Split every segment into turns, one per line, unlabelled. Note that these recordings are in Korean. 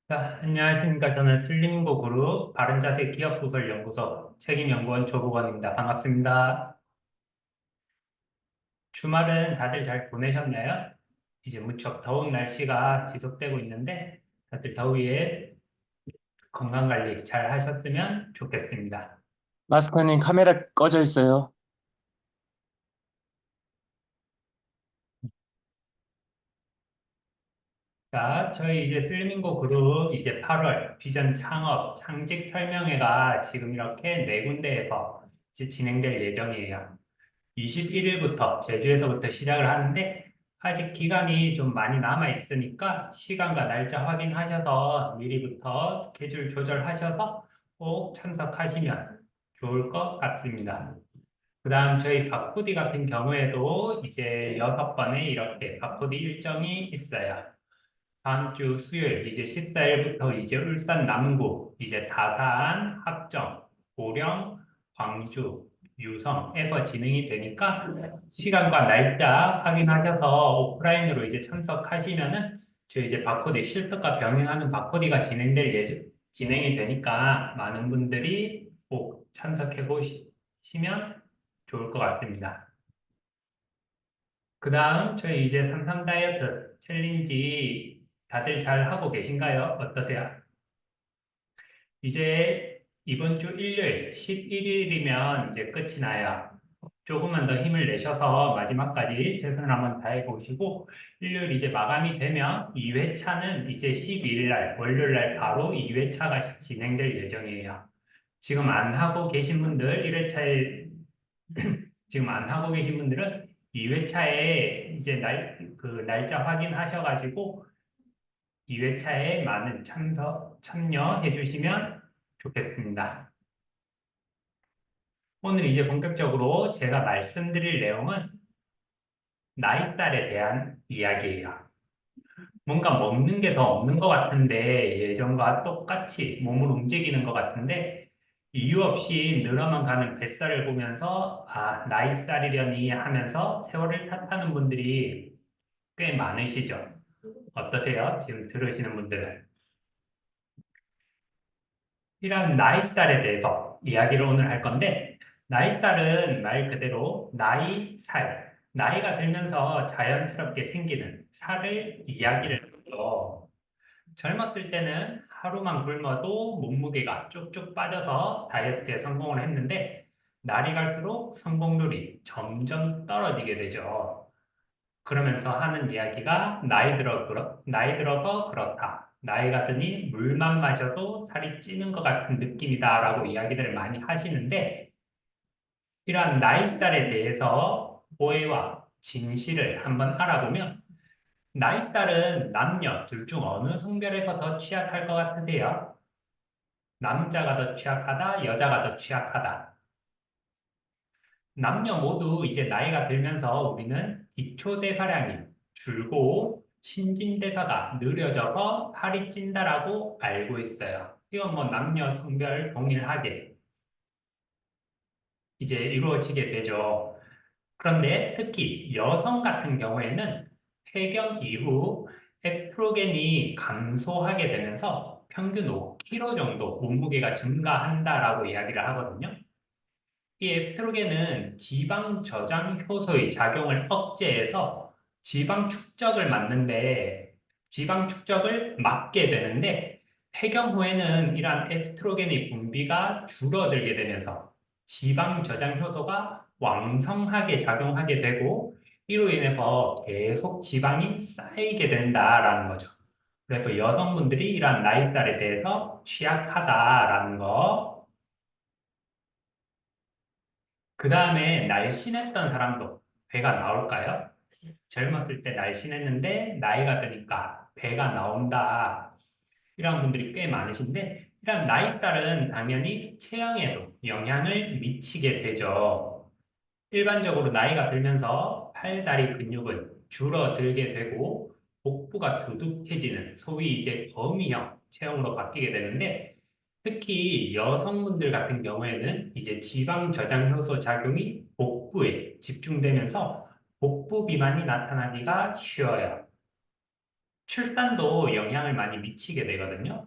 안녕하십니까. 저는 슬림인고 그룹 바른자세 기업부설 연구소 책임연구원 조국원입니다. 반갑습니다. 주말은 다들 잘 보내셨나요? 이제 무척 더운 날씨가 지속되고 있는데 다들 더위에 건강관리 잘 하셨으면 좋겠습니다.
마스코님 카메라 꺼져 있어요.
자, 저희 이제 슬림인고 그룹 이제 8월 비전 창업 창직 설명회가 지금 이렇게 네 군데에서 이제 진행될 예정이에요. 21일부터 제주에서부터 시작을 하는데 아직 기간이 좀 많이 남아 있으니까 시간과 날짜 확인하셔서 미리부터 스케줄 조절하셔서 꼭 참석하시면 좋을 것 같습니다. 그 다음 저희 바코디 같은 경우에도 이제 6번의 이렇게 바코디 일정이 있어요. 다음 주 수요일 이제 14일부터 이제 울산 남구, 이제 다산, 합정, 고령, 광주, 유성에서 진행이 되니까 시간과 날짜 확인하셔서 오프라인으로 이제 참석하시면은 저희 이제 바코드 실습과 병행하는 바코디가 진행이 되니까 많은 분들이 꼭 참석해 보시면 좋을 것 같습니다. 그 다음 저희 이제 33 다이어트 챌린지 다들 잘 하고 계신가요? 어떠세요? 이제 이번 주 일요일 11일이면 이제 끝이 나요. 조금만 더 힘을 내셔서 마지막까지 최선을 한번 다해 보시고 일요일 이제 마감이 되면 2회차는 이제 12일 날 월요일 날 바로 2회차가 진행될 예정이에요. 지금 안 하고 계신 분들 1회차에 지금 안 하고 계신 분들은 2회차에 이제 그 날짜 확인하셔가지고 2회차에 많은 참여해 주시면 좋겠습니다. 오늘 이제 본격적으로 제가 말씀드릴 내용은 나이살에 대한 이야기예요. 뭔가 먹는 게 더 없는 것 같은데 예전과 똑같이 몸을 움직이는 것 같은데 이유 없이 늘어만 가는 뱃살을 보면서 나이살이려니 하면서 세월을 탓하는 분들이 꽤 많으시죠? 어떠세요? 지금 들으시는 분들은. 이런 나이살에 대해서 이야기를 오늘 할 건데, 나이살은 말 그대로 나이, 살, 나이가 들면서 자연스럽게 생기는 살을 이야기를 하죠. 젊었을 때는 하루만 굶어도 몸무게가 쭉쭉 빠져서 다이어트에 성공을 했는데, 날이 갈수록 성공률이 점점 떨어지게 되죠. 그러면서 하는 이야기가 나이 들어서 그렇다. 나이가 드니 물만 마셔도 살이 찌는 것 같은 느낌이다라고 이야기들을 많이 하시는데 이러한 나이살에 대해서 오해와 진실을 한번 알아보면 나이살은 남녀 둘 중 어느 성별에서 더 취약할 것 같으세요? 남자가 더 취약하다, 여자가 더 취약하다. 남녀 모두 이제 나이가 들면서 우리는 기초대사량이 줄고 신진대사가 느려져서 살이 찐다라고 알고 있어요. 이건 뭐 남녀 성별 동일하게 이제 이루어지게 되죠. 그런데 특히 여성 같은 경우에는 폐경 이후 에스트로겐이 감소하게 되면서 평균 5kg 정도 몸무게가 증가한다라고 이야기를 하거든요. 이 에스트로겐은 지방 저장 효소의 작용을 억제해서 지방 축적을 막게 되는데 폐경 후에는 이러한 에스트로겐의 분비가 줄어들게 되면서 지방 저장 효소가 왕성하게 작용하게 되고 이로 인해서 계속 지방이 쌓이게 된다라는 거죠. 그래서 여성분들이 이러한 나이살에 대해서 취약하다라는 거. 그 다음에 날씬했던 사람도 배가 나올까요? 젊었을 때 날씬했는데 나이가 드니까 배가 나온다. 이런 분들이 꽤 많으신데 이런 나이살은 당연히 체형에도 영향을 미치게 되죠. 일반적으로 나이가 들면서 팔, 다리 근육은 줄어들게 되고 복부가 두둑해지는 소위 이제 거미형 체형으로 바뀌게 되는데 특히 여성분들 같은 경우에는 이제 지방 저장 효소 작용이 복부에 집중되면서 복부 비만이 나타나기가 쉬워요. 출산도 영향을 많이 미치게 되거든요.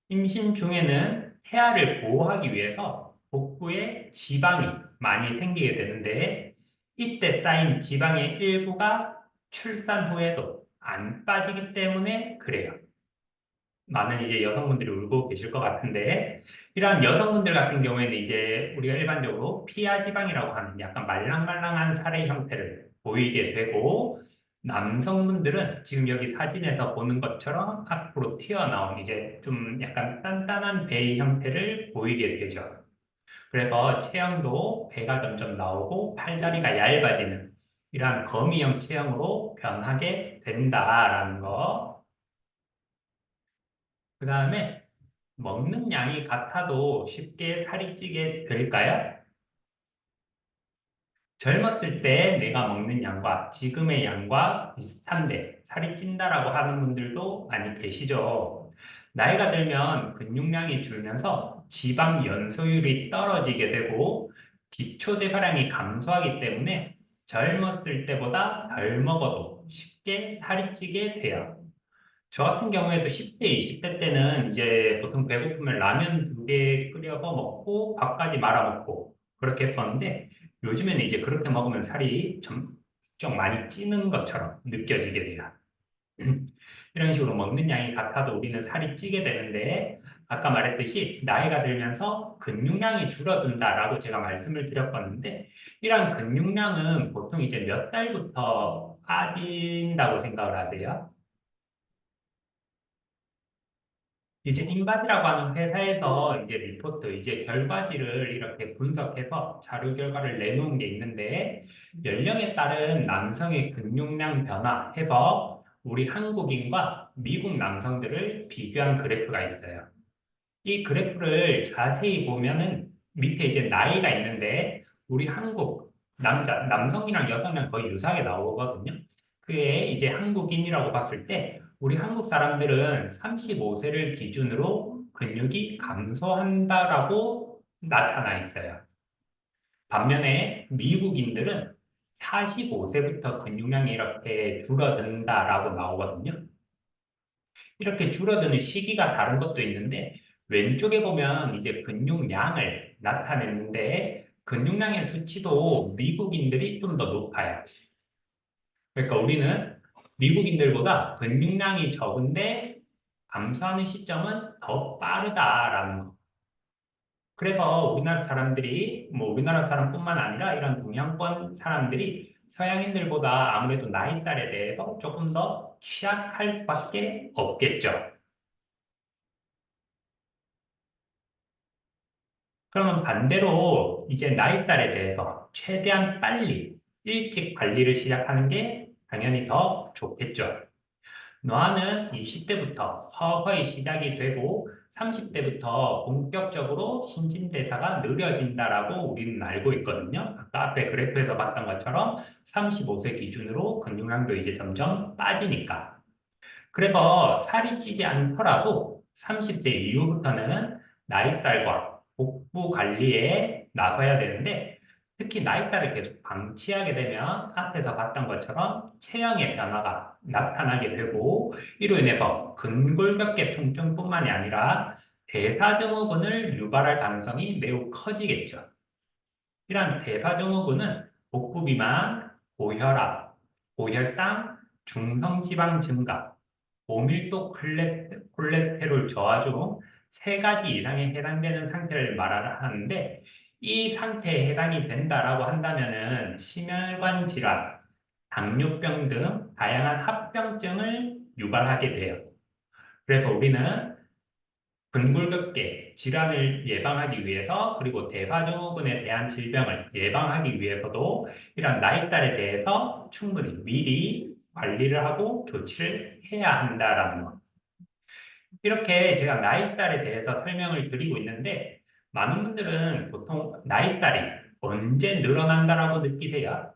임신 중에는 태아를 보호하기 위해서 복부에 지방이 많이 생기게 되는데 이때 쌓인 지방의 일부가 출산 후에도 안 빠지기 때문에 그래요. 많은 이제 여성분들이 울고 계실 것 같은데 이러한 여성분들 같은 경우에는 이제 우리가 일반적으로 피하 지방이라고 하는 약간 말랑말랑한 살의 형태를 보이게 되고 남성분들은 지금 여기 사진에서 보는 것처럼 앞으로 튀어나온 이제 좀 약간 단단한 배의 형태를 보이게 되죠. 그래서 체형도 배가 점점 나오고 팔다리가 얇아지는 이러한 거미형 체형으로 변하게 된다라는 거. 그 다음에 먹는 양이 같아도 쉽게 살이 찌게 될까요? 젊었을 때 내가 먹는 양과 지금의 양과 비슷한데 살이 찐다라고 하는 분들도 많이 계시죠. 나이가 들면 근육량이 줄면서 지방 연소율이 떨어지게 되고 기초대사량이 감소하기 때문에 젊었을 때보다 덜 먹어도 쉽게 살이 찌게 돼요. 저 같은 경우에도 10대, 20대 때는 이제 보통 배고프면 라면 2개 끓여서 먹고 밥까지 말아 먹고 그렇게 했었는데 요즘에는 이제 그렇게 먹으면 살이 좀 많이 찌는 것처럼 느껴지게 돼요. 이런 식으로 먹는 양이 같아도 우리는 살이 찌게 되는데 아까 말했듯이 나이가 들면서 근육량이 줄어든다라고 제가 말씀을 드렸었는데 이런 근육량은 보통 이제 몇 살부터 빠진다고 생각을 하세요? 이제 인바디라고 하는 회사에서 이제 리포트, 이제 결과지를 이렇게 분석해서 자료 결과를 내놓은 게 있는데, 연령에 따른 남성의 근육량 변화 해서 우리 한국인과 미국 남성들을 비교한 그래프가 있어요. 이 그래프를 자세히 보면은 밑에 이제 나이가 있는데, 우리 한국 남성이랑 여성이랑 거의 유사하게 나오거든요. 그게 이제 한국인이라고 봤을 때, 우리 한국 사람들은 35세를 기준으로 근육이 감소한다라고 나타나 있어요. 반면에 미국인들은 45세부터 근육량이 이렇게 줄어든다라고 나오거든요. 이렇게 줄어드는 시기가 다른 것도 있는데, 왼쪽에 보면 이제 근육량을 나타냈는데, 근육량의 수치도 미국인들이 좀 더 높아요. 그러니까 우리는 미국인들보다 근육량이 적은데 감소하는 시점은 더 빠르다라는 거. 그래서 우리나라 사람들이, 뭐 우리나라 사람뿐만 아니라 이런 동양권 사람들이 서양인들보다 아무래도 나이살에 대해서 조금 더 취약할 수밖에 없겠죠. 그러면 반대로 이제 나이살에 대해서 최대한 빨리 일찍 관리를 시작하는 게 당연히 더 좋겠죠. 노화는 20대부터 서서히 시작이 되고 30대부터 본격적으로 신진대사가 느려진다라고 우리는 알고 있거든요. 아까 앞에 그래프에서 봤던 것처럼 35세 기준으로 근육량도 이제 점점 빠지니까. 그래서 살이 찌지 않더라도 30세 이후부터는 나이살과 복부 관리에 나서야 되는데 특히 나이살을 계속 방치하게 되면 앞에서 봤던 것처럼 체형의 변화가 나타나게 되고 이로 인해서 근골격계 통증뿐만이 아니라 대사증후군을 유발할 가능성이 매우 커지겠죠. 이러한 대사증후군은 복부 비만, 고혈압, 고혈당, 중성지방 증가, 고밀도 콜레스테롤 저하 중 세 가지 이상에 해당되는 상태를 말하는데 이 상태에 해당이 된다라고 한다면은 심혈관 질환, 당뇨병 등 다양한 합병증을 유발하게 돼요. 그래서 우리는 근골격계 질환을 예방하기 위해서 그리고 대사증후군에 대한 질병을 예방하기 위해서도 이런 나이살에 대해서 충분히 미리 관리를 하고 조치를 해야 한다라는 것. 이렇게 제가 나이살에 대해서 설명을 드리고 있는데 많은 분들은 보통 나이살이 언제 늘어난다라고 느끼세요?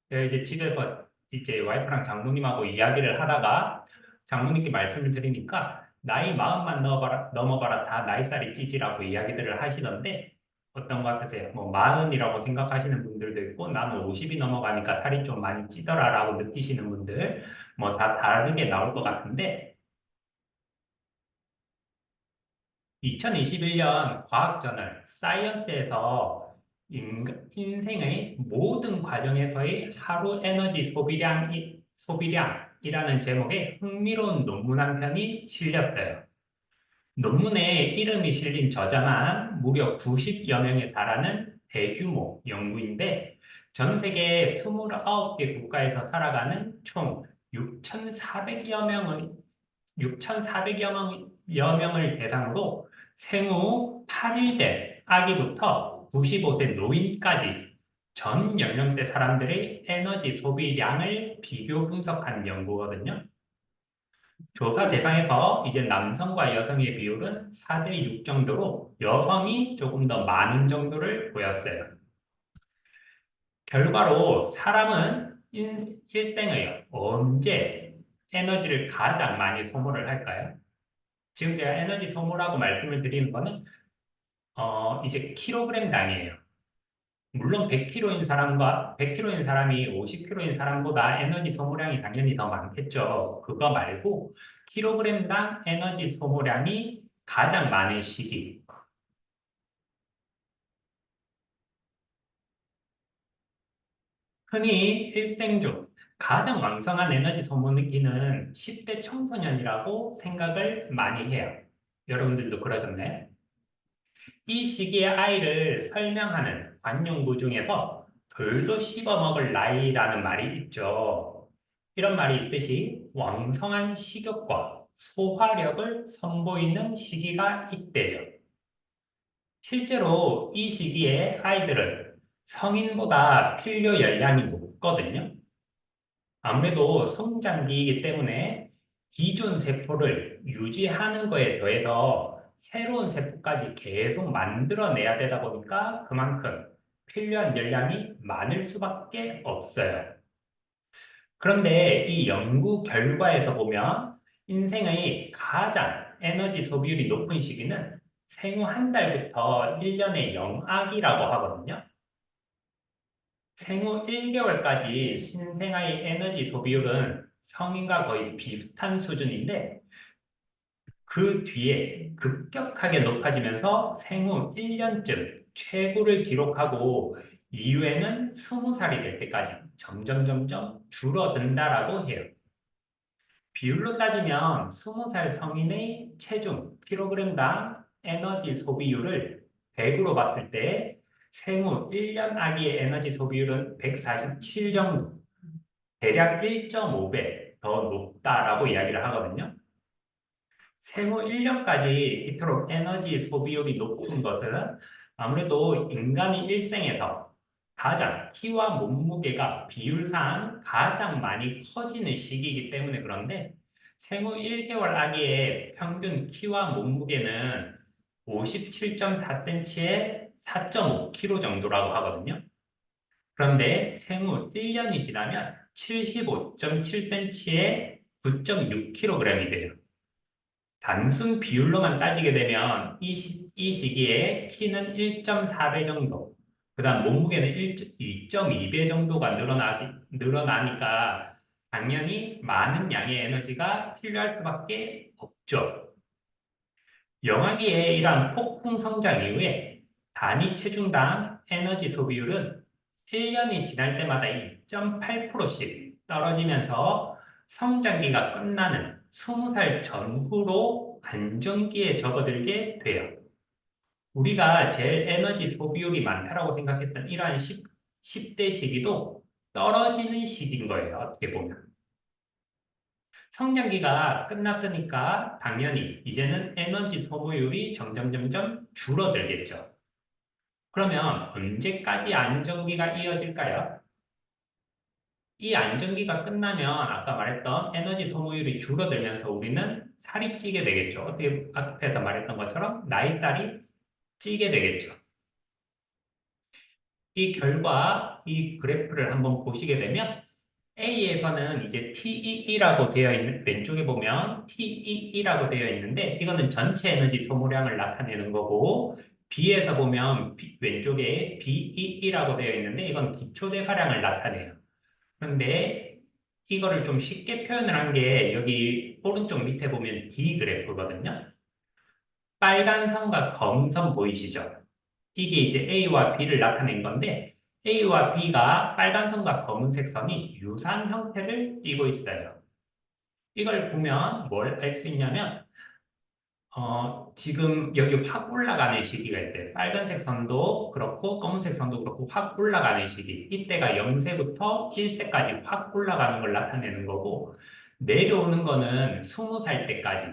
제가 이제 집에서 이제 와이프랑 장모님하고 이야기를 하다가 장모님께 말씀을 드리니까 나이 마흔만 넘어봐라 다 나이살이 찌지라고 이야기들을 하시던데 어떤 것 같으세요? 뭐 40이라고 생각하시는 분들도 있고 나는 50이 넘어가니까 살이 좀 많이 찌더라라고 느끼시는 분들 뭐 다 다르게 나올 것 같은데 2021년 과학저널 사이언스에서 인생의 모든 과정에서의 하루 에너지 소비량이라는 제목의 흥미로운 논문 한 편이 실렸어요. 논문에 이름이 실린 저자만 무려 90여 명에 달하는 대규모 연구인데 전 세계 29개 국가에서 살아가는 총 6,400여 명을 6,400여 명을 대상으로 생후 8일 된 아기부터 95세 노인까지 전 연령대 사람들의 에너지 소비량을 비교 분석한 연구거든요. 조사 대상에서 이제 남성과 여성의 비율은 4대 6 정도로 여성이 조금 더 많은 정도를 보였어요. 결과로 사람은 일생의 언제 에너지를 가장 많이 소모를 할까요? 지금 제가 에너지 소모라고 말씀을 드리는 거는 이제 킬로그램당이에요. 물론 100kg인 사람이 50kg인 사람보다 에너지 소모량이 당연히 더 많겠죠. 그거 말고 킬로그램당 에너지 소모량이 가장 많은 시기. 흔히 일생 중 가장 왕성한 에너지 소모기는 10대 청소년이라고 생각을 많이 해요. 여러분들도 그러셨나요? 이 시기의 아이를 설명하는 관용구 중에서 돌도 씹어먹을 나이라는 말이 있죠. 이런 말이 있듯이 왕성한 식욕과 소화력을 선보이는 시기가 이때죠. 실제로 이 시기에 아이들은 성인보다 필요 열량이 높거든요. 아무래도 성장기이기 때문에 기존 세포를 유지하는 거에 더해서 새로운 세포까지 계속 만들어내야 되다 보니까 그만큼 필요한 열량이 많을 수밖에 없어요. 그런데 이 연구 결과에서 보면 인생의 가장 에너지 소비율이 높은 시기는 생후 한 달부터 1년의 영아기라고 하거든요. 생후 1개월까지 신생아의 에너지 소비율은 성인과 거의 비슷한 수준인데 그 뒤에 급격하게 높아지면서 생후 1년쯤 최고를 기록하고 이후에는 20살이 될 때까지 점점 줄어든다라고 해요. 비율로 따지면 20살 성인의 체중 킬로그램당 에너지 소비율을 100으로 봤을 때 생후 1년 아기의 에너지 소비율은 147 정도, 대략 1.5배 더 높다라고 이야기를 하거든요. 생후 1년까지 이토록 에너지 소비율이 높은 것은 아무래도 인간이 일생에서 가장 키와 몸무게가 비율상 가장 많이 커지는 시기이기 때문에 그런데 생후 1개월 아기의 평균 키와 몸무게는 57.4cm에 4.5kg 정도라고 하거든요. 그런데 생후 1년이 지나면 75.7cm에 9.6kg이 돼요. 단순 비율로만 따지게 되면 이 시기에 키는 1.4배 정도, 그 다음 몸무게는 2.2배 정도가 늘어나니까 당연히 많은 양의 에너지가 필요할 수밖에 없죠. 영아기의 이러한 폭풍 성장 이후에 단위 체중당 에너지 소비율은 1년이 지날 때마다 2.8%씩 떨어지면서 성장기가 끝나는 20살 전후로 안정기에 접어들게 돼요. 우리가 제일 에너지 소비율이 많다라고 생각했던 이러한 10대 시기도 떨어지는 시기인 거예요. 어떻게 보면. 성장기가 끝났으니까 당연히 이제는 에너지 소모율이 점점 줄어들겠죠. 그러면 언제까지 안정기가 이어질까요? 이 안정기가 끝나면 아까 말했던 에너지 소모율이 줄어들면서 우리는 살이 찌게 되겠죠. 어떻게 앞에서 말했던 것처럼 나이살이 찌게 되겠죠. 이 결과, 이 그래프를 한번 보시게 되면 A에서는 이제 TEE라고 되어 있는, 왼쪽에 보면 TEE라고 되어 있는데 이거는 전체 에너지 소모량을 나타내는 거고 B에서 보면 왼쪽에 BEE라고 되어 있는데 이건 기초대사량을 나타내요. 그런데 이거를 좀 쉽게 표현을 한 게 여기 오른쪽 밑에 보면 D 그래프거든요. 빨간 선과 검은 선 보이시죠? 이게 이제 A와 B를 나타낸 건데 A와 B가 빨간 선과 검은색 선이 유사한 형태를 띠고 있어요. 이걸 보면 뭘 알 수 있냐면 지금 여기 확 올라가는 시기가 있어요. 빨간색 선도 그렇고 검은색 선도 그렇고 확 올라가는 시기. 이때가 0세부터 1세까지 확 올라가는 걸 나타내는 거고 내려오는 거는 20살 때까지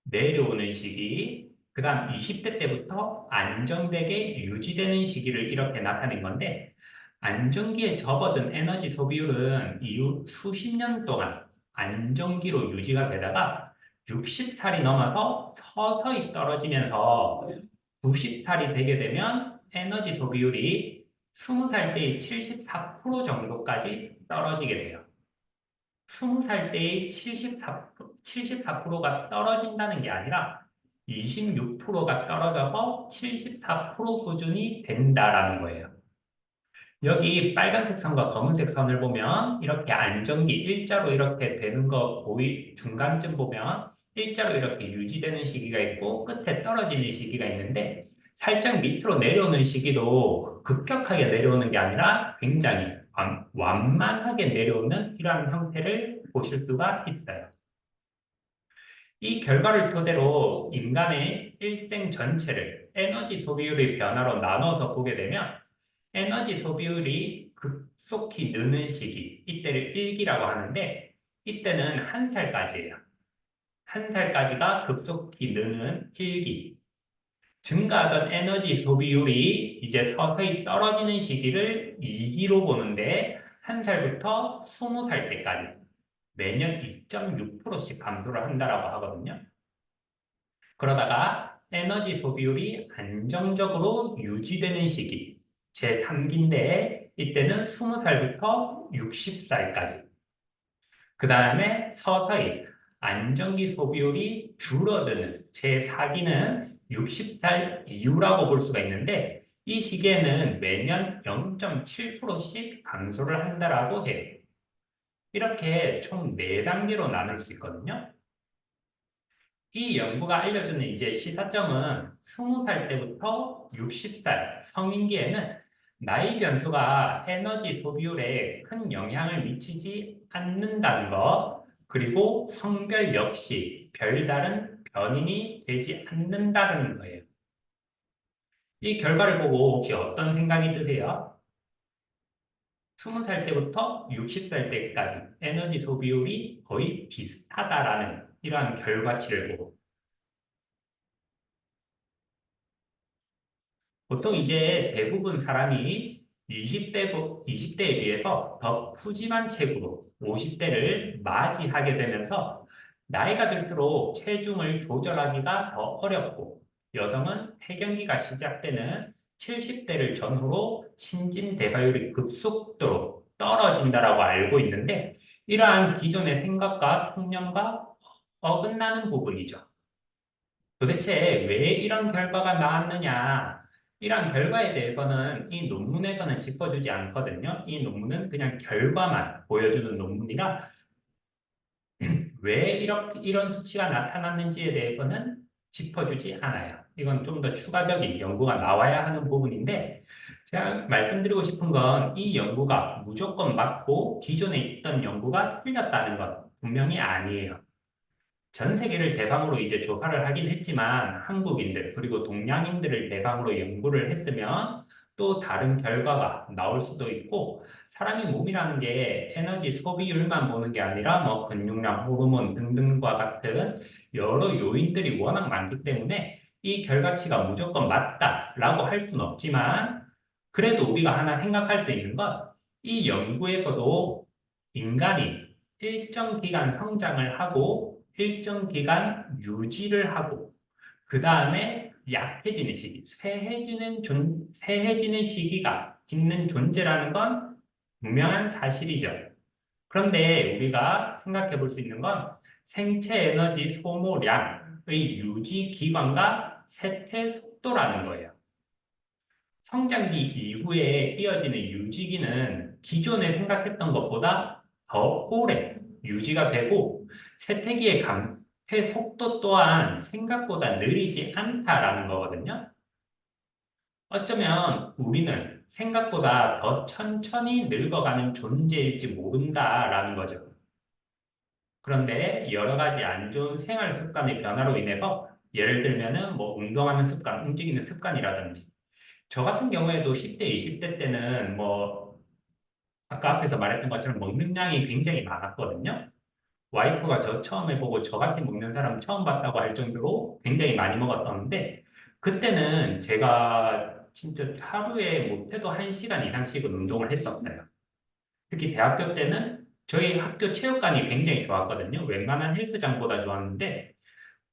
내려오는 시기. 그 다음 20대 때부터 안정되게 유지되는 시기를 이렇게 나타낸 건데 안정기에 접어든 에너지 소비율은 이후 수십 년 동안 안정기로 유지가 되다가 60살이 넘어서 서서히 떨어지면서 90살이 되게 되면 에너지 소비율이 20살 때의 74% 정도까지 떨어지게 돼요. 20살 때의 74%가 떨어진다는 게 아니라 26%가 떨어져서 74% 수준이 된다라는 거예요. 여기 빨간색 선과 검은색 선을 보면 이렇게 안정기 일자로 이렇게 되는 거 중간쯤 보면 일자로 이렇게 유지되는 시기가 있고 끝에 떨어지는 시기가 있는데 살짝 밑으로 내려오는 시기도 급격하게 내려오는 게 아니라 굉장히 완만하게 내려오는 이러한 형태를 보실 수가 있어요. 이 결과를 토대로 인간의 일생 전체를 에너지 소비율의 변화로 나눠서 보게 되면 에너지 소비율이 급속히 느는 시기, 이때를 일기라고 하는데 이때는 한 살까지예요. 한 살까지가 급속히 느는 일기. 증가하던 에너지 소비율이 이제 서서히 떨어지는 시기를 이기로 보는데 한 살부터 20살 때까지 매년 2.6%씩 감소를 한다라고 하거든요. 그러다가 에너지 소비율이 안정적으로 유지되는 시기, 제3기인데 이때는 20살부터 60살까지. 그 다음에 서서히 안정기 소비율이 줄어드는 제4기는 60살 이후라고 볼 수가 있는데 이 시기에는 매년 0.7%씩 감소를 한다라고 해요. 이렇게 총 4단계로 나눌 수 있거든요. 이 연구가 알려주는 이제 시사점은 20살 때부터 60살 성인기에는 나이 변수가 에너지 소비율에 큰 영향을 미치지 않는다는 것, 그리고 성별 역시 별다른 변인이 되지 않는다는 거예요. 이 결과를 보고 혹시 어떤 생각이 드세요? 20살 때부터 60살 때까지 에너지 소비율이 거의 비슷하다라는 이러한 결과치를 보고 보통 이제 대부분 사람이 20대에 비해서 더 푸짐한 체구로 50대를 맞이하게 되면서 나이가 들수록 체중을 조절하기가 더 어렵고 여성은 폐경기가 시작되는 70대를 전후로 신진대사율이 급속도로 떨어진다라고 알고 있는데 이러한 기존의 생각과 통념과 어긋나는 부분이죠. 도대체 왜 이런 결과가 나왔느냐? 이런 결과에 대해서는 이 논문에서는 짚어주지 않거든요. 이 논문은 그냥 결과만 보여주는 논문이라 왜 이런 수치가 나타났는지에 대해서는 짚어주지 않아요. 이건 좀 더 추가적인 연구가 나와야 하는 부분인데 제가 말씀드리고 싶은 건 이 연구가 무조건 맞고 기존에 있던 연구가 틀렸다는 것 분명히 아니에요. 전 세계를 대상으로 이제 조사를 하긴 했지만 한국인들 그리고 동양인들을 대상으로 연구를 했으면 또 다른 결과가 나올 수도 있고 사람의 몸이라는 게 에너지 소비율만 보는 게 아니라 뭐 근육량, 호르몬 등등과 같은 여러 요인들이 워낙 많기 때문에 이 결과치가 무조건 맞다라고 할 수는 없지만 그래도 우리가 하나 생각할 수 있는 건 이 연구에서도 인간이 일정 기간 성장을 하고 일정 기간 유지를 하고 그 다음에 약해지는 시기, 쇠해지는 시기가 있는 존재라는 건 분명한 사실이죠. 그런데 우리가 생각해 볼 수 있는 건 생체 에너지 소모량의 유지 기간과 쇠퇴 속도라는 거예요. 성장기 이후에 이어지는 유지기는 기존에 생각했던 것보다 더 오래 유지가 되고 세태기의 감퇴 속도 또한 생각보다 느리지 않다라는 거거든요. 어쩌면 우리는 생각보다 더 천천히 늙어가는 존재일지 모른다라는 거죠. 그런데 여러 가지 안 좋은 생활 습관의 변화로 인해서 예를 들면은 뭐 운동하는 습관, 움직이는 습관이라든지 저 같은 경우에도 10대, 20대 때는 뭐 아까 앞에서 말했던 것처럼 먹는 양이 굉장히 많았거든요. 와이프가 저 처음 해보고 저같이 먹는 사람 처음 봤다고 할 정도로 굉장히 많이 먹었었는데 그때는 제가 진짜 하루에 못해도 1시간 이상씩은 운동을 했었어요. 특히 대학교 때는 저희 학교 체육관이 굉장히 좋았거든요. 웬만한 헬스장보다 좋았는데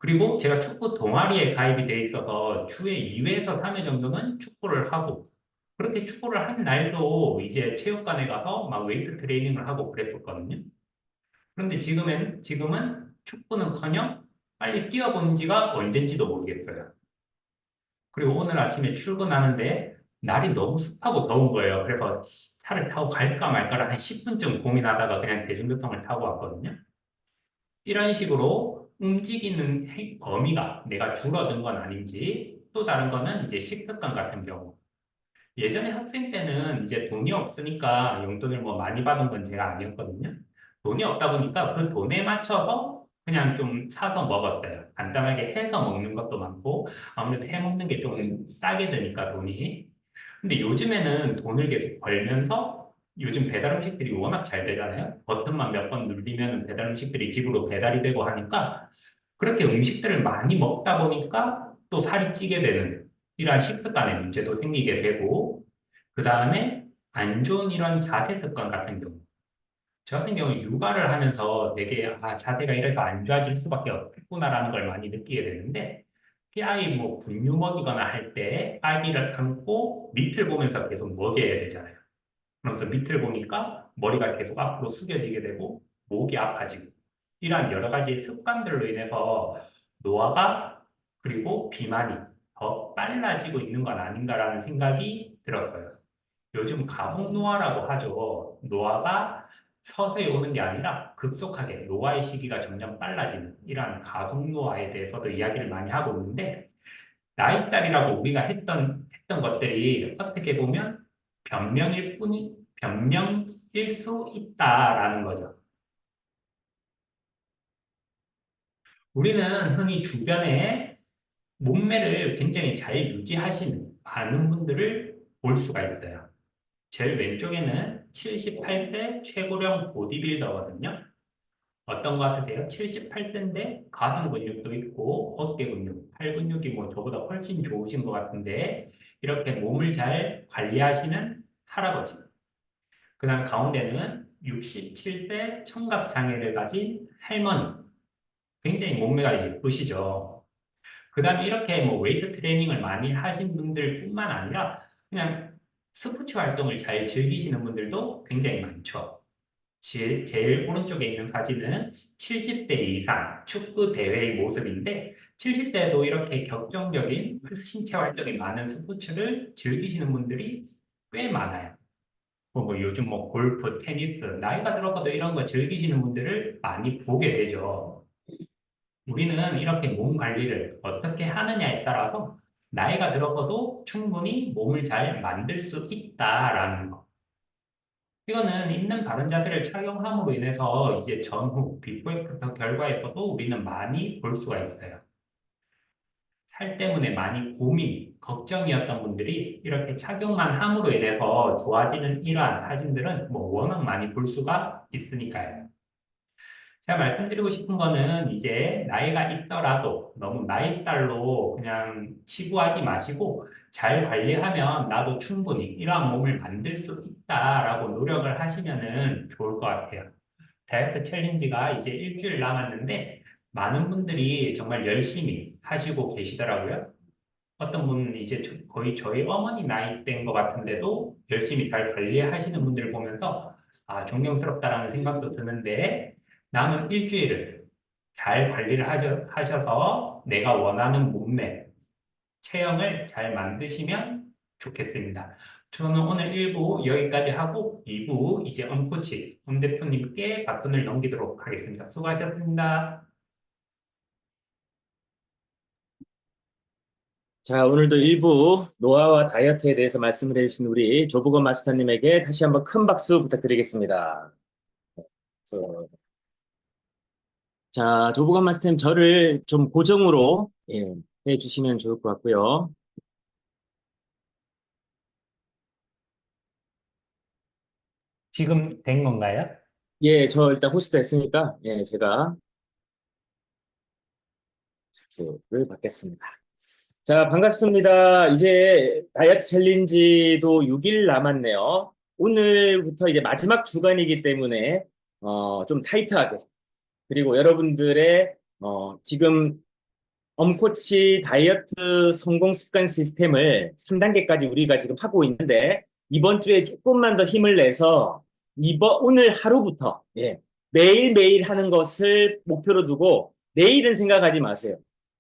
그리고 제가 축구 동아리에 가입이 돼 있어서 주에 2회에서 3회 정도는 축구를 하고 그렇게 축구를 한 날도 이제 체육관에 가서 막 웨이트 트레이닝을 하고 그랬었거든요. 그런데 지금은 축구는커녕 빨리 뛰어본 지가 언젠지도 모르겠어요. 그리고 오늘 아침에 출근하는데 날이 너무 습하고 더운 거예요. 그래서 차를 타고 갈까 말까를 한 10분쯤 고민하다가 그냥 대중교통을 타고 왔거든요. 이런 식으로 움직이는 범위가 내가 줄어든 건 아닌지 또 다른 거는 이제 식습관 같은 경우. 예전에 학생 때는 이제 돈이 없으니까 용돈을 뭐 많이 받은 건 제가 아니었거든요. 돈이 없다 보니까 그 돈에 맞춰서 그냥 좀 사서 먹었어요. 간단하게 해서 먹는 것도 많고 아무래도 해 먹는 게 좀 싸게 되니까 돈이. 근데 요즘에는 돈을 계속 벌면서 요즘 배달 음식들이 워낙 잘 되잖아요. 버튼만 몇 번 누르면 배달 음식들이 집으로 배달이 되고 하니까 그렇게 음식들을 많이 먹다 보니까 또 살이 찌게 되는 이러한 식습관의 문제도 생기게 되고 그 다음에 안 좋은 이런 자세 습관 같은 경우 저 같은 경우 육아를 하면서 되게 자세가 이래서 안 좋아질 수밖에 없구나라는 걸 많이 느끼게 되는데 특히 아이 뭐 분유 먹이거나 할 때 아기를 안고 밑을 보면서 계속 먹여야 되잖아요. 그러면서 밑을 보니까 머리가 계속 앞으로 숙여지게 되고 목이 아파지고 이러한 여러 가지 습관들로 인해서 노화가 그리고 비만이 더 빨라지고 있는 건 아닌가라는 생각이 들었어요. 요즘 가속 노화라고 하죠. 노화가 서서히 오는 게 아니라 급속하게 노화의 시기가 점점 빨라지는 이러한 가속 노화에 대해서도 이야기를 많이 하고 있는데 나이살이라고 우리가 했던 것들이 어떻게 보면 변명일 수 있다라는 거죠. 우리는 흔히 주변에 몸매를 굉장히 잘 유지하시는 많은 분들을 볼 수가 있어요. 제일 왼쪽에는 78세 최고령 보디빌더거든요. 어떤 것 같으세요? 78세인데 가슴 근육도 있고 어깨 근육, 팔 근육이 뭐 저보다 훨씬 좋으신 것 같은데 이렇게 몸을 잘 관리하시는 할아버지. 그다음 가운데는 67세 청각 장애를 가진 할머니. 굉장히 몸매가 예쁘시죠. 그다음에 이렇게 뭐 웨이트 트레이닝을 많이 하신 분들뿐만 아니라 그냥 스포츠 활동을 잘 즐기시는 분들도 굉장히 많죠. 제일 오른쪽에 있는 사진은 70세 이상 축구 대회의 모습인데 70대도 이렇게 격정적인 신체 활동이 많은 스포츠를 즐기시는 분들이 꽤 많아요. 뭐 요즘 뭐 골프, 테니스, 나이가 들어서도 이런 거 즐기시는 분들을 많이 보게 되죠. 우리는 이렇게 몸 관리를 어떻게 하느냐에 따라서 나이가 들어서도 충분히 몸을 잘 만들 수 있다라는 거. 이거는 있는 바른 자세를 착용함으로 인해서 이제 전후, 비포 애프터 결과에서도 우리는 많이 볼 수가 있어요. 살 때문에 많이 고민, 걱정이었던 분들이 이렇게 착용만 함으로 인해서 좋아지는 이러한 사진들은 뭐 워낙 많이 볼 수가 있으니까요. 제가 말씀드리고 싶은 거는 이제 나이가 있더라도 너무 나이살로 그냥 치부하지 마시고 잘 관리하면 나도 충분히 이러한 몸을 만들 수 있다라고 노력을 하시면은 좋을 것 같아요. 다이어트 챌린지가 이제 일주일 남았는데 많은 분들이 정말 열심히 하시고 계시더라고요. 어떤 분은 이제 거의 저희 어머니 나이대인 것 같은데도 열심히 잘 관리하시는 분들을 보면서 존경스럽다라는 생각도 드는데 남은 일주일을 잘 관리를 하셔서 내가 원하는 몸매, 체형을 잘 만드시면 좋겠습니다. 저는 오늘 1부 여기까지 하고 2부 이제 엄코치, 엄 대표님께 바톤을 넘기도록 하겠습니다. 수고하셨습니다.
자, 오늘도 일부 노화와 다이어트에 대해서 말씀을 해주신 우리 조보건 마스터님에게 다시 한번 큰 박수 부탁드리겠습니다. 그래서 자, 조보건 마스터님 저를 좀 고정으로 해주시면 좋을 것 같고요.
지금 된 건가요?
예, 저 일단 호스트 했으니까 제가 호스트를 받겠습니다. 자, 반갑습니다. 이제 다이어트 챌린지도 6일 남았네요. 오늘부터 이제 마지막 주간이기 때문에 좀 타이트하게 그리고 여러분들의 지금 엄코치 다이어트 성공 습관 시스템을 3단계까지 우리가 지금 하고 있는데 이번 주에 조금만 더 힘을 내서 오늘 하루부터 매일매일 하는 것을 목표로 두고 내일은 생각하지 마세요.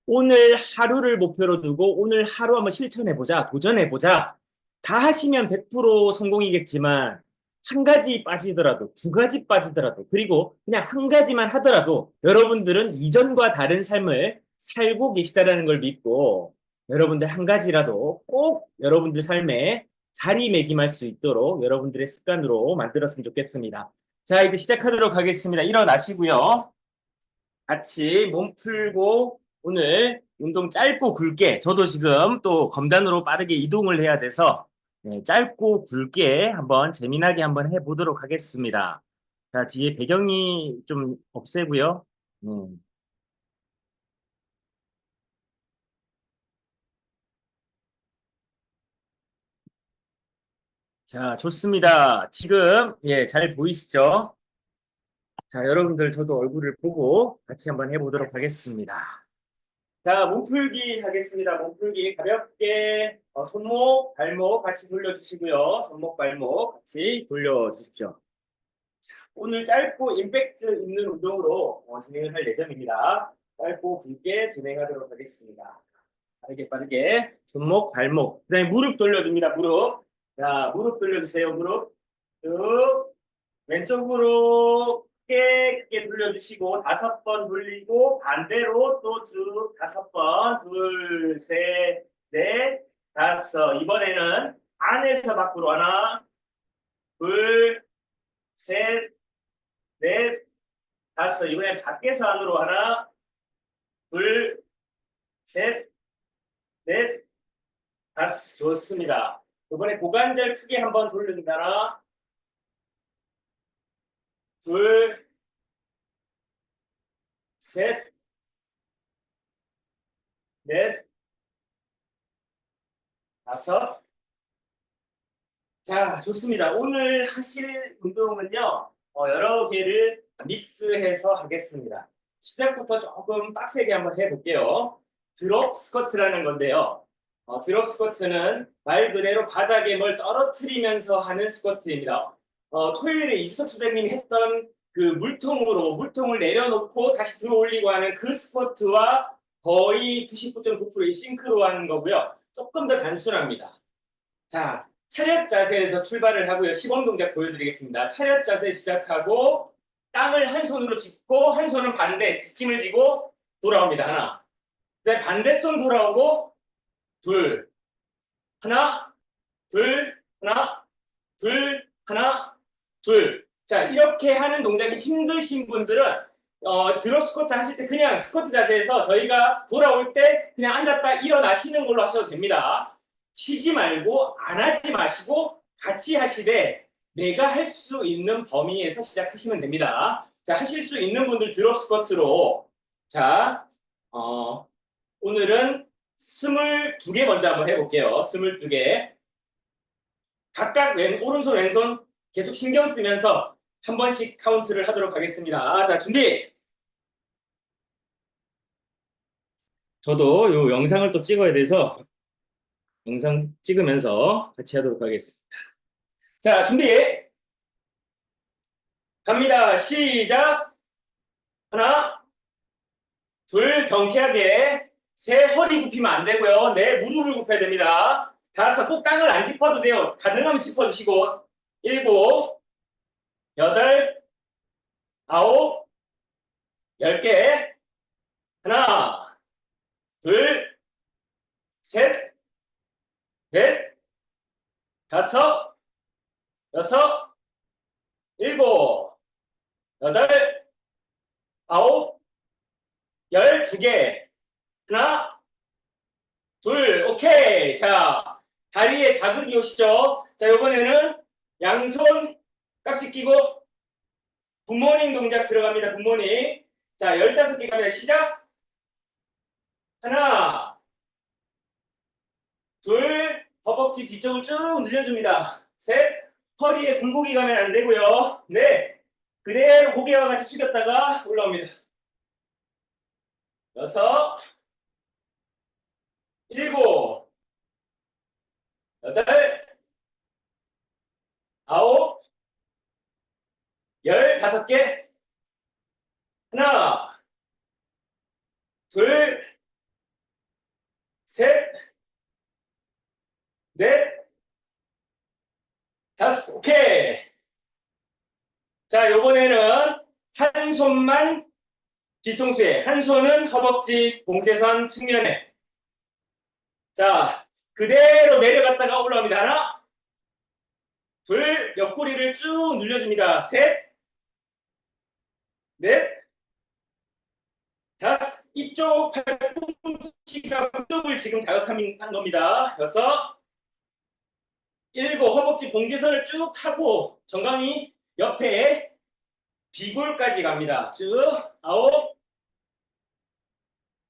오늘 하루를 목표로 두고 오늘 하루 한번 실천해보자, 도전해보자. 다 하시면 100% 성공이겠지만 한 가지 빠지더라도, 두 가지 빠지더라도, 그리고 그냥 한 가지만 하더라도 여러분들은 이전과 다른 삶을 살고 계시다라는 걸 믿고 여러분들 한 가지라도 꼭 여러분들 삶에 자리매김할 수 있도록 여러분들의 습관으로 만들었으면 좋겠습니다. 자, 이제 시작하도록 하겠습니다. 일어나시고요. 같이 몸 풀고 오늘 운동 짧고 굵게 저도 지금 또 검단으로 빠르게 이동을 해야 돼서 짧고 굵게 한번 재미나게 한번 해보도록 하겠습니다. 자, 뒤에 배경이 좀 없애고요. 음. 자, 좋습니다. 지금 잘 보이시죠? 자, 여러분들 저도 얼굴을 보고 같이 한번 해보도록 하겠습니다. 자, 몸풀기 하겠습니다. 몸풀기 가볍게 손목, 발목 같이 돌려주시고요. 손목, 발목 같이 돌려주십시오. 오늘 짧고 임팩트 있는 운동으로 진행을 할 예정입니다. 짧고 굵게 진행하도록 하겠습니다. 빠르게 빠르게 손목, 발목, 그다음에 무릎 돌려줍니다. 무릎. 자, 무릎 돌려주세요. 무릎. 쭉 왼쪽 무릎 크게 돌려주시고 5번 돌리고 반대로 또 쭉 5번 둘, 셋, 넷, 다섯. 이번에는 안에서 밖으로 하나, 둘, 셋, 넷, 다섯. 이번엔 밖에서 안으로 하나, 둘, 셋, 넷, 다섯. 좋습니다. 이번에 고관절 크게 한번 돌려줍니다. 하나, 둘, 셋, 넷, 다섯. 자, 좋습니다. 오늘 하실 운동은요, 여러 개를 믹스해서 하겠습니다. 시작부터 조금 빡세게 한번 해볼게요. 드롭 스쿼트라는 건데요. 드롭 스쿼트는 말 그대로 바닥에 뭘 떨어뜨리면서 하는 스쿼트입니다. 토요일에 이수석 소장님이 했던 그 물통을 내려놓고 다시 들어 올리고 하는 그 스쿼트와 거의 99.9%의 싱크로 하는 거고요. 조금 더 단순합니다. 자, 차렷 자세에서 출발을 하고요. 시범 동작 보여드리겠습니다. 차렷 자세 시작하고 땅을 한 손으로 짚고 한 손은 반대 뒷짐을 지고 돌아옵니다. 하나. 그다음에 반대손 돌아오고 둘. 하나, 둘, 하나, 둘, 하나, 둘. 자, 이렇게 하는 동작이 힘드신 분들은 드롭 스쿼트 하실 때 그냥 스쿼트 자세에서 저희가 돌아올 때 그냥 앉았다 일어나시는 걸로 하셔도 됩니다. 쉬지 말고 안 하지 마시고 같이 하시되 내가 할 수 있는 범위에서 시작하시면 됩니다. 자, 하실 수 있는 분들 드롭 스쿼트로 자, 오늘은 22개 먼저 한번 해볼게요. 22개. 각각 오른손 왼손 계속 신경 쓰면서 한 번씩 카운트를 하도록 하겠습니다. 자, 준비. 저도 요 영상을 또 찍어야 돼서 영상 찍으면서 같이 하도록 하겠습니다. 자, 준비. 갑니다. 시작. 하나, 둘, 경쾌하게. 셋, 허리 굽히면 안 되고요. 넷, 무릎을 굽혀야 됩니다. 다섯, 꼭 땅을 안 짚어도 돼요. 가능하면 짚어주시고. 일곱, 여덟, 아홉, 10개. 하나, 둘, 셋, 넷, 다섯, 여섯, 일곱, 여덟, 아홉, 12개. 하나, 둘, 오케이. 자, 다리에 자극이 오시죠? 자, 이번에는 양손 깍지 끼고 굿모닝 동작 들어갑니다. 굿모닝. 자, 15개 갑니다. 시작. 하나, 둘, 허벅지 뒤쪽을 쭉 늘려줍니다. 셋, 허리에 굴곡이 가면 안 되고요. 넷, 그대로 고개와 같이 숙였다가 올라옵니다. 여섯, 일곱, 여덟, 아홉, 15개. 하나, 둘, 셋, 넷, 다섯. 오케이. 자, 요번에는 한 손만 뒤통수에, 한 손은 허벅지 봉제선 측면에. 자, 그대로 내려갔다가 올라옵니다. 하나, 둘, 옆구리를 쭉 늘려줍니다. 셋, 넷, 다섯. 이쪽 팔꿈치가 그쪽을 지금 자극한 겁니다. 여섯, 일곱, 허벅지 봉제선을 쭉 타고 정강이 옆에 비골까지 갑니다. 쭉. 아홉,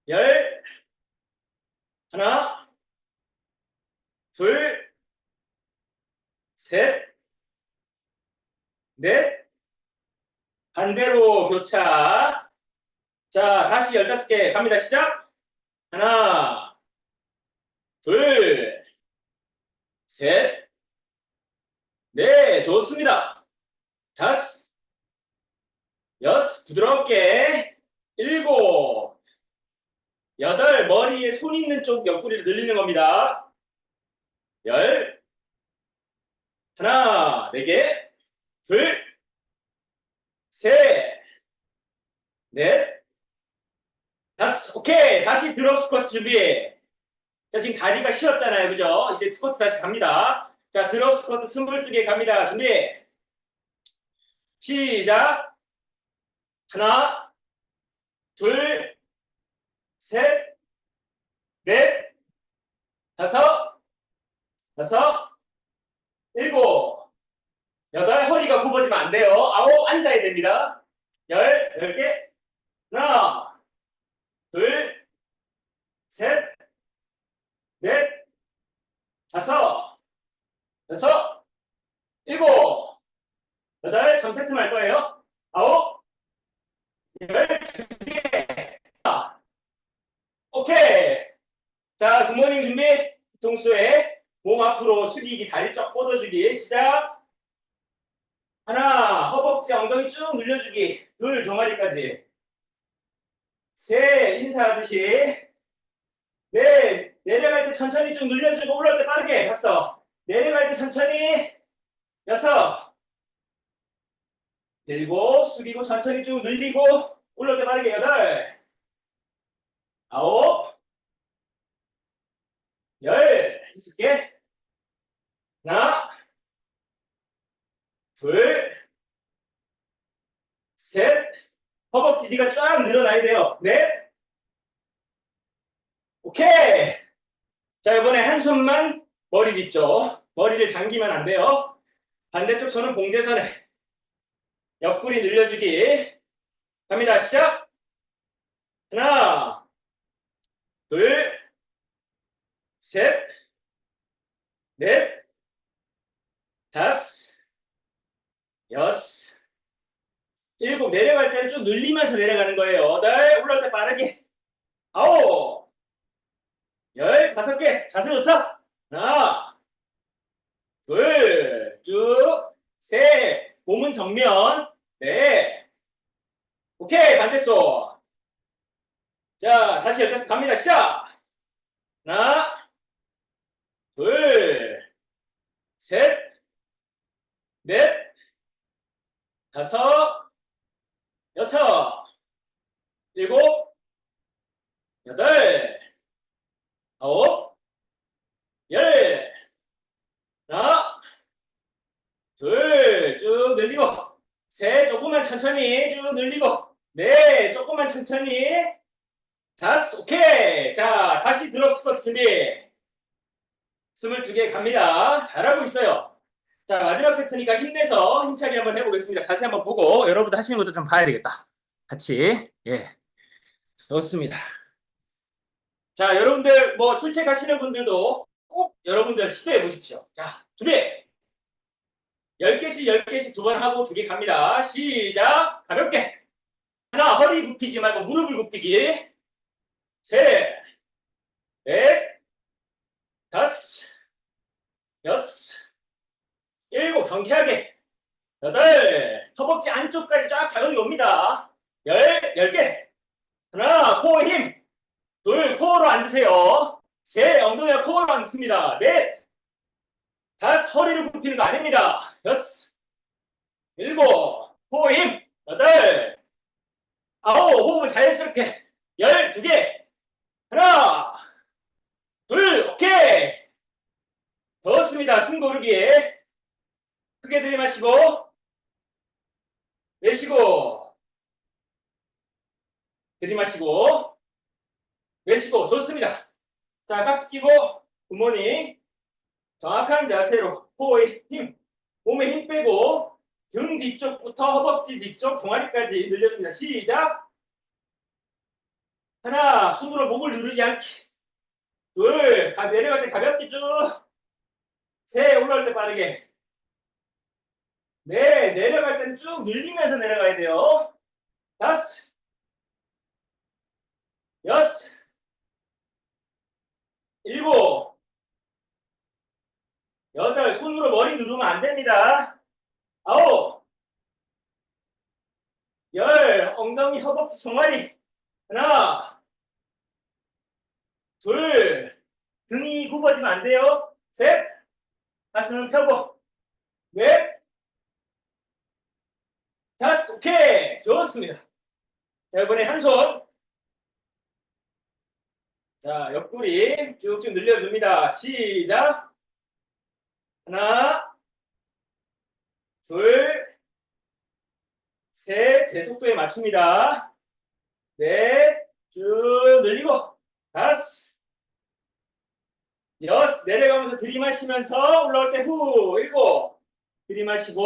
열, 하나, 둘, 셋, 넷, 반대로 교차. 자, 다시 15개 갑니다. 시작. 하나, 둘, 셋, 넷. 좋습니다. 다섯, 여섯, 부드럽게. 일곱, 여덟, 머리에 손 있는 쪽 옆구리를 늘리는 겁니다. 열, 하나, 4개, 둘, 셋, 넷, 다섯. 오케이. 다시 드롭 스쿼트 준비. 자, 지금 다리가 쉬었잖아요. 그죠? 이제 스쿼트 다시 갑니다. 자, 드롭 스쿼트 22개 갑니다. 준비. 시작. 하나, 둘, 셋, 넷, 다섯, 여섯, 일곱, 여덟. 허리가 굽어지면 안 돼요. 아홉, 앉아야 됩니다. 10개. 하나, 둘, 셋, 넷, 다섯, 여섯, 일곱, 여덟. 3세트 할 거예요. 아홉, 12개. 오케이. 자, 굿모닝 준비. 뒤통수에 몸 앞으로 숙이기, 다리 쫙 뻗어주기. 시작. 하나, 허벅지 엉덩이 쭉 늘려주기. 둘, 종아리까지. 셋, 인사하듯이. 넷, 내려갈 때 천천히 쭉 늘려주고 올라올 때 빠르게. 다섯, 내려갈 때 천천히. 여섯, 일곱, 숙이고 천천히 쭉 늘리고 올라올 때 빠르게. 여덟, 아홉, 열. 있을게. 하나, 둘, 셋. 허벅지 뒤가 쫙 늘어나야 돼요. 넷. 오케이. 자, 이번에 한 손만 머리 뒤쪽. 머리를 당기면 안 돼요. 반대쪽 손은 봉제선에. 옆구리 늘려주기. 갑니다. 시작. 하나, 둘, 셋, 넷, 다섯, 여섯, 일곱. 내려갈 때는 쭉 늘리면서 내려가는 거예요. 여덟, 올라올 때 빠르게. 아홉, 15개. 자세 좋다. 하나, 둘, 쭉, 셋. 몸은 정면. 네. 오케이. 반대손. 자, 다시 15개 갑니다. 시작. 하나, 둘, 다섯, 여섯, 일곱, 여덟, 아홉, 열. 하나, 둘, 쭉 늘리고. 셋, 조금만 천천히 쭉 늘리고. 넷, 조금만 천천히. 다섯, 오케이. 자, 다시 드롭 스쿼트 준비. 22개 갑니다. 잘하고 있어요. 자, 마지막 세트니까 힘내서 힘차게 한번 해보겠습니다. 자세히 한번 보고 여러분들 하시는 것도 좀 봐야 되겠다. 같이. 예, 좋습니다. 자, 여러분들 뭐 출첵하시는 분들도 꼭 여러분들 시도해 보십시오. 자, 준비! 10개씩 10개씩 두 번 하고 2개 갑니다. 시작! 가볍게! 하나, 허리 굽히지 말고 무릎을 굽히기. 셋, 넷, 다섯, 여섯, 일곱, 경쾌하게. 여덟, 허벅지 안쪽까지 쫙 자극이 옵니다. 10개. 하나, 코어 힘. 둘, 코어로 앉으세요. 셋, 엉덩이가 코어로 앉습니다. 넷, 다섯, 허리를 굽히는 거 아닙니다. 여섯, 일곱, 코어 힘. 여덟, 아홉, 호흡을 자연스럽게. 12개. 하나, 둘, 오케이. 좋습니다. 숨 고르기. 크게 들이마시고, 내쉬고, 들이마시고, 내쉬고. 좋습니다. 자, 깍지 끼고, 굿모닝. 정확한 자세로 코어에 힘, 몸에 힘 빼고, 등 뒤쪽부터 허벅지 뒤쪽, 종아리까지 늘려줍니다. 시작! 하나, 손으로 목을 누르지 않기. 둘, 내려갈 때 가볍게 쭉. 셋, 올라올 때 빠르게. 넷, 내려갈 때는 쭉 늘리면서 내려가야 돼요. 다섯, 여섯, 일곱, 여덟, 손으로 머리 누르면 안 됩니다. 아홉, 열, 엉덩이, 허벅지, 종아리. 하나, 둘, 등이 굽어지면 안 돼요. 셋, 가슴은 펴고. 넷, 다섯, 오케이. 좋습니다. 자, 이번에 한 손. 자, 옆구리 쭉쭉 늘려줍니다. 시작. 하나, 둘, 셋, 제 속도에 맞춥니다. 넷, 쭉 늘리고. 다섯, 여섯, 내려가면서 들이마시면서 올라올 때 후, 일곱, 들이마시고,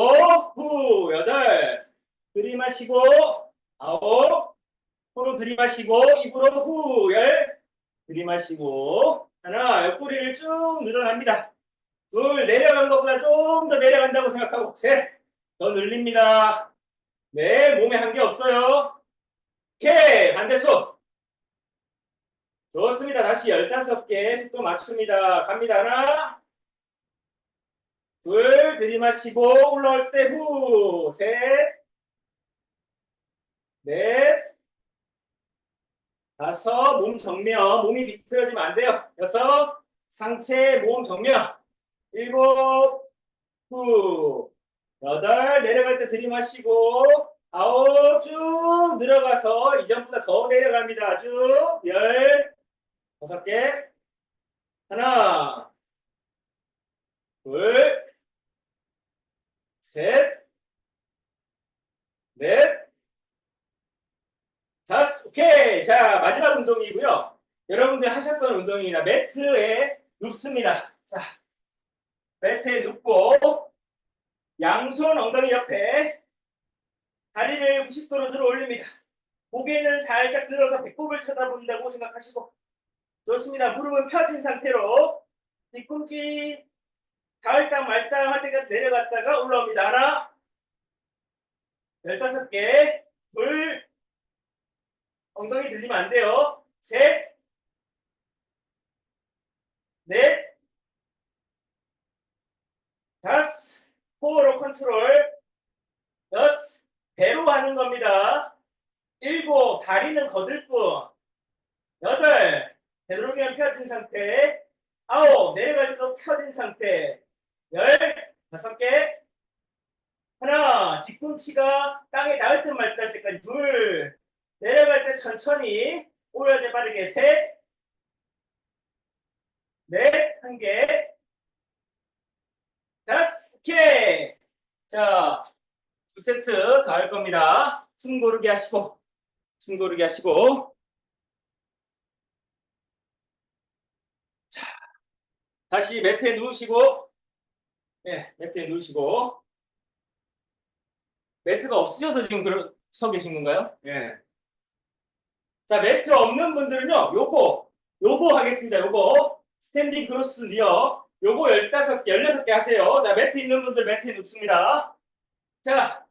후, 여덟, 들이마시고, 아홉, 코로 들이마시고, 입으로 후, 열, 들이마시고, 하나, 옆구리를 쭉 늘어납니다. 둘, 내려간 것보다 좀 더 내려간다고 생각하고, 셋, 더 늘립니다. 네, 몸에 한계 없어요. 오케이, 반대손. 좋습니다. 다시 15개 속도 맞춥니다. 갑니다. 하나, 둘, 들이마시고 올라올 때 후, 셋, 넷, 다섯, 몸 정면, 몸이 비틀어지면 안 돼요. 여섯, 상체, 몸 정면. 일곱, 후, 여덟, 내려갈 때 들이마시고, 아홉, 쭉 늘어가서 이전보다 더 내려갑니다. 쭉, 열, 5개. 하나, 둘, 셋, 넷, 다섯. 오케이. 자, 마지막 운동이고요. 여러분들 하셨던 운동입니다. 매트에 눕습니다. 자, 매트에 눕고 양손 엉덩이 옆에 다리를 90도로 들어 올립니다. 고개는 살짝 들어서 배꼽을 쳐다본다고 생각하시고 좋습니다. 무릎은 펴진 상태로 뒤꿈치 가을땅 말땅 할 때까지 내려갔다가 올라옵니다. 하나, 15개, 둘, 엉덩이 들리면 안 돼요. 셋, 넷, 다섯, 코어로 컨트롤. 여섯, 배로 하는 겁니다. 일곱, 다리는 거들 뿐. 여덟, 되도록이면 펴진 상태. 아홉, 내려갈 때도 펴진 상태. 열, 5개. 하나, 뒤꿈치가 땅에 닿을 듯 말 듯 할 때까지. 둘, 내려갈 때 천천히, 올라갈 때 빠르게. 셋, 넷, 한 개, 다섯, 오케이. 자, 두 세트 더 할 겁니다. 숨 고르게 하시고, 숨 고르게 하시고. 자, 다시 매트에 누우시고, 네, 매트에 누우시고. 매트가 없으셔서 지금 서 계신 건가요? 예. 자, 매트 없는 분들은요, 요거 하겠습니다. 요거. 스탠딩 크로스 니어. 요거 16개 하세요. 자, 매트 있는 분들 매트에 눕습니다. 자,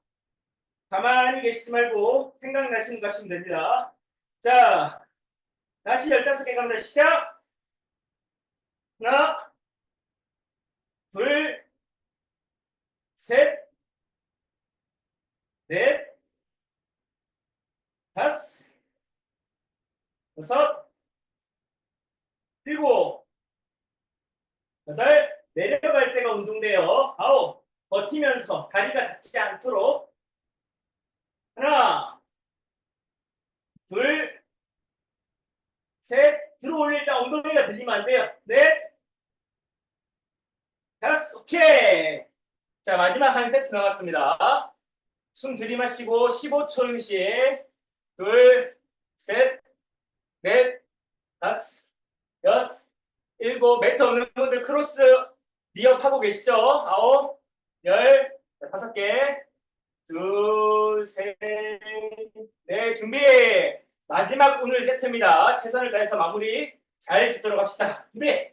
가만히 계시지 말고 생각나시는 거 하시면 됩니다. 자, 다시 15개 갑니다. 시작! 하나, 둘, 셋, 넷, 다섯, 여섯, 일곱, 여덟, 내려갈 때가 운동돼요. 아홉, 버티면서 다리가 닿지 않도록. 하나, 둘, 셋, 들어 올릴 때 엉덩이가 들리면 안 돼요. 넷, 다섯, 오케이. 자, 마지막 한 세트 남았습니다. 숨 들이마시고 15초 휴식. 둘, 셋, 넷, 다섯, 여섯, 일곱. 매트 없는 분들 크로스 니업 하고 계시죠? 아홉, 열, 다섯 개. 둘, 셋, 넷, 준비. 마지막 오늘 세트입니다. 최선을 다해서 마무리 잘 짓도록 합시다. 준비.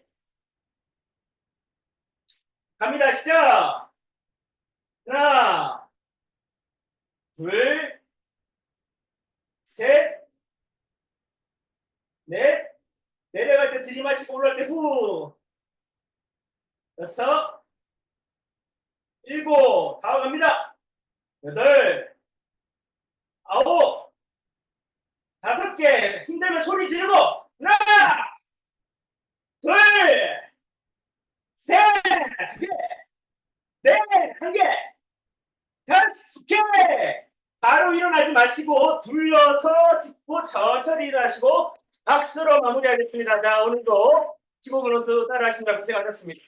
갑니다. 시작. 하나, 둘, 셋, 넷, 내려갈 때 들이마시고 올라갈 때 후. 여섯, 일곱, 다 갑니다. 여덟, 아홉, 다섯 개. 힘들면 소리 지르고. 하나, 둘, 셋, 두 개, 넷, 한 개, 다섯 개. 바로 일어나지 마시고 둘러서 짚고 천천히 일어나시고 박수로 마무리하겠습니다. 자, 오늘도 15분 따라 하신다 고생하셨습니다.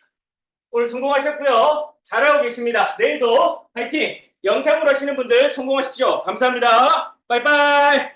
오늘 성공하셨고요. 잘하고 계십니다. 내일도 파이팅! 영상으로 하시는 분들 성공하십시오. 감사합니다. 빠이빠이!